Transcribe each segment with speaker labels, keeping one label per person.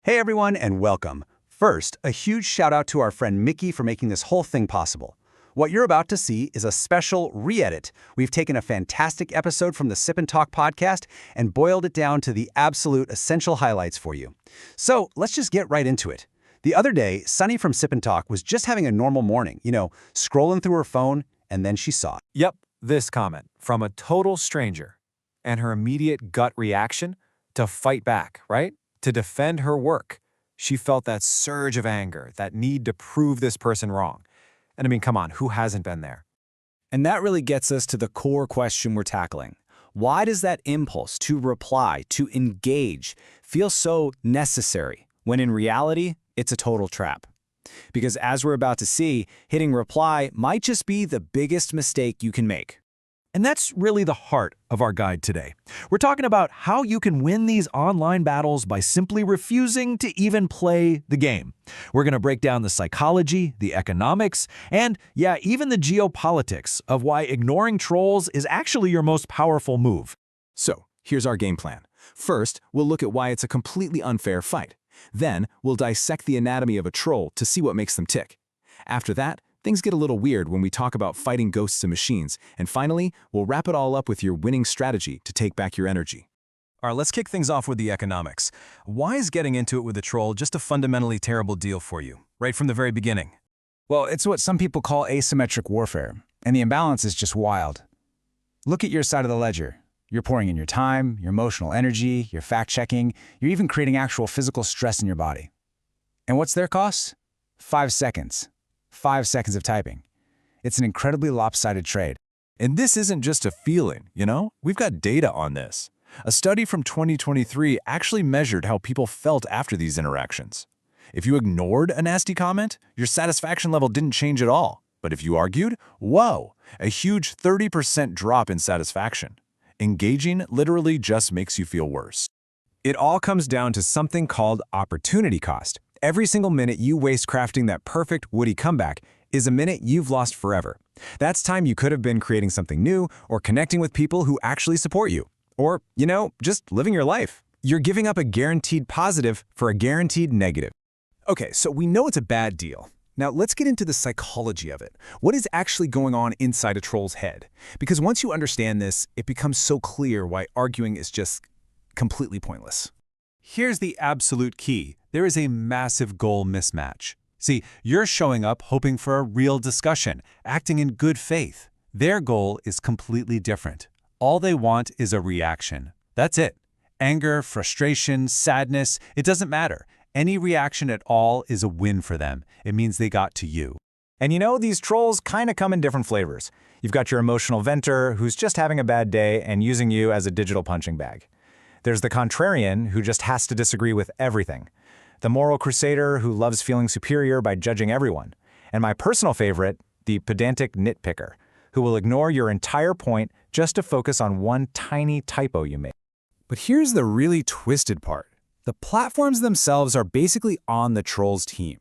Speaker 1: Hey everyone, and welcome. First, a huge shout out to our friend Micky for making this whole thing possible. What you're about to see is a special re-edit. We've taken a fantastic episode from the Sip&Talk podcast and boiled it down to the absolute essential highlights for you. So let's just get right into it. The other day, Sunny from Sip&Talk was just having a normal morning, scrolling through her phone, and then she saw it.
Speaker 2: Yep, this comment from a total stranger. And her immediate gut reaction? To fight back, right? To defend her work. She felt that surge of anger, that need to prove this person wrong. And I mean, come on, who hasn't been there?
Speaker 3: And that really gets us to the core question we're tackling. Why does that impulse to reply, to engage, feel so necessary, when in reality, it's a total trap? Because as we're about to see, hitting reply might just be the biggest mistake you can make.
Speaker 4: And that's really the heart of our guide today. We're talking about how you can win these online battles by simply refusing to even play the game. We're going to break down the psychology, the economics, and even the geopolitics of why ignoring trolls is actually your most powerful move.
Speaker 5: So, here's our game plan. First, we'll look at why it's a completely unfair fight. Then, we'll dissect the anatomy of a troll to see what makes them tick. After that, things get a little weird when we talk about fighting ghosts and machines, and finally, we'll wrap it all up with your winning strategy to take back your energy.
Speaker 6: All right, let's kick things off with the economics. Why is getting into it with a troll just a fundamentally terrible deal for you, right from the very beginning?
Speaker 7: Well, it's what some people call asymmetric warfare, and the imbalance is just wild. Look at your side of the ledger. You're pouring in your time, your emotional energy, your fact-checking, you're even creating actual physical stress in your body. And what's their cost? 5 seconds. 5 seconds of typing. It's an incredibly lopsided trade.
Speaker 6: And this isn't just a feeling, We've got data on this. A study from 2023 actually measured how people felt after these interactions. If you ignored a nasty comment, your satisfaction level didn't change at all. But if you argued, whoa, a huge 30% drop in satisfaction. Engaging literally just makes you feel worse.
Speaker 2: It all comes down to something called opportunity cost. Every single minute you waste crafting that perfect Woody comeback is a minute you've lost forever. That's time you could have been creating something new or connecting with people who actually support you. Or, just living your life. You're giving up a guaranteed positive for a guaranteed negative. Okay, so we know it's a bad deal. Now let's get into the psychology of it. What is actually going on inside a troll's head? Because once you understand this, it becomes so clear why arguing is just completely pointless.
Speaker 4: Here's the absolute key. There is a massive goal mismatch. See, you're showing up hoping for a real discussion, acting in good faith. Their goal is completely different. All they want is a reaction. That's it. Anger, frustration, sadness, it doesn't matter. Any reaction at all is a win for them. It means they got to you.
Speaker 2: And these trolls kind of come in different flavors. You've got your emotional venter who's just having a bad day and using you as a digital punching bag. There's the contrarian who just has to disagree with everything. The moral crusader who loves feeling superior by judging everyone. And my personal favorite, the pedantic nitpicker, who will ignore your entire point just to focus on one tiny typo you made.
Speaker 3: But here's the really twisted part. The platforms themselves are basically on the trolls' team.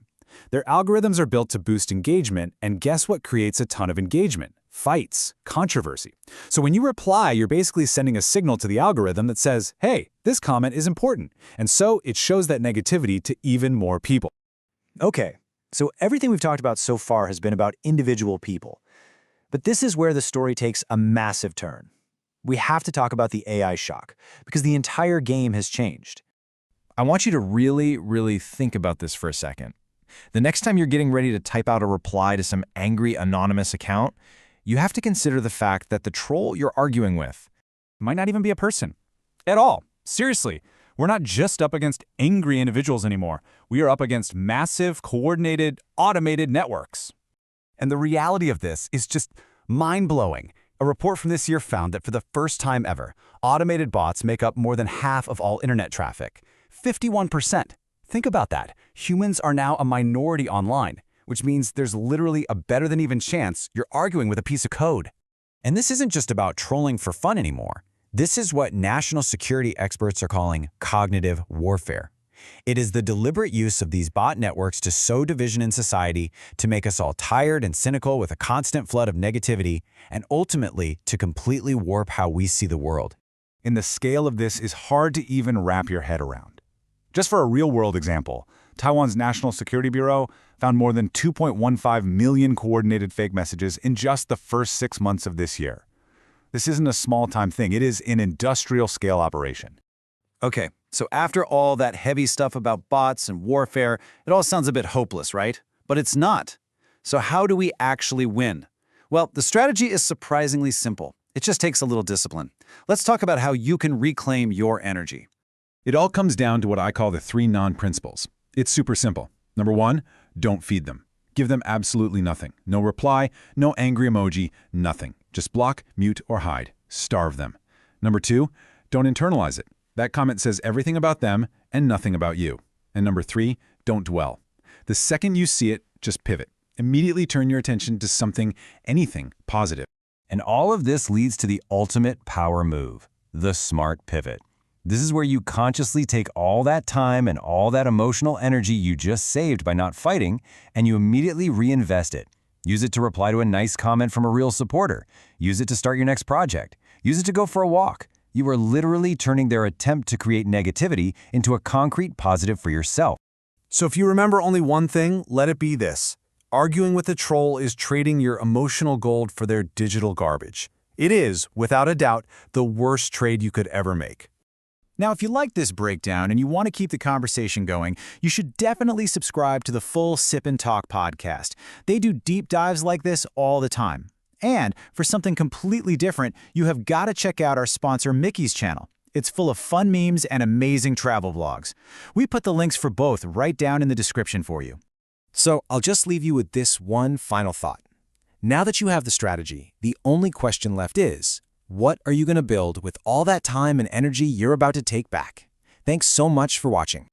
Speaker 3: Their algorithms are built to boost engagement, and guess what creates a ton of engagement? Fights, controversy. So when you reply, you're basically sending a signal to the algorithm that says, hey, this comment is important. And so it shows that negativity to even more people.
Speaker 2: Okay, so everything we've talked about so far has been about individual people. But this is where the story takes a massive turn. We have to talk about the AI shock, because the entire game has changed.
Speaker 6: I want you to really think about this for a second. The next time you're getting ready to type out a reply to some angry anonymous account, you have to consider the fact that the troll you're arguing with
Speaker 4: Might not even be a person. At all. Seriously, we're not just up against angry individuals anymore. We are up against massive, coordinated, automated networks.
Speaker 1: And the reality of this is just mind-blowing. A report from this year found that for the first time ever, automated bots make up more than half of all internet traffic. 51%. Think about that. Humans are now a minority online, which means there's literally a better-than-even chance you're arguing with a piece of code.
Speaker 3: And this isn't just about trolling for fun anymore. This is what national security experts are calling cognitive warfare. It is the deliberate use of these bot networks to sow division in society, to make us all tired and cynical with a constant flood of negativity, and ultimately to completely warp how we see the world.
Speaker 4: And the scale of this is hard to even wrap your head around.
Speaker 3: Just for a real-world example, Taiwan's National Security Bureau found more than 2.15 million coordinated fake messages in just the first 6 months of this year. This isn't a small-time thing. It is an industrial-scale operation.
Speaker 5: Okay, so after all that heavy stuff about bots and warfare, it all sounds a bit hopeless, right? But it's not. So how do we actually win? Well, the strategy is surprisingly simple. It just takes a little discipline. Let's talk about how you can reclaim your energy.
Speaker 4: It all comes down to what I call the 3 non-principles. It's super simple. Number 1, don't feed them. Give them absolutely nothing. No reply, no angry emoji, nothing. Just block, mute, or hide. Starve them. Number 2, don't internalize it. That comment says everything about them and nothing about you. And number 3, don't dwell. The second you see it, just pivot. Immediately turn your attention to something, anything positive.
Speaker 2: And all of this leads to the ultimate power move, the smart pivot. This is where you consciously take all that time and all that emotional energy you just saved by not fighting, and you immediately reinvest it. Use it to reply to a nice comment from a real supporter. Use it to start your next project. Use it to go for a walk. You are literally turning their attempt to create negativity into a concrete positive for yourself.
Speaker 6: So if you remember only one thing, let it be this. Arguing with a troll is trading your emotional gold for their digital garbage. It is, without a doubt, the worst trade you could ever make.
Speaker 3: Now, if you like this breakdown and you want to keep the conversation going, you should definitely subscribe to the full Sip and Talk podcast. They do deep dives like this all the time. And for something completely different, you have got to check out our sponsor Micky's channel. It's full of fun memes and amazing travel vlogs. We put the links for both right down in the description for you.
Speaker 6: So I'll just leave you with this one final thought. Now that you have the strategy, the only question left is, what are you going to build with all that time and energy you're about to take back? Thanks so much for watching.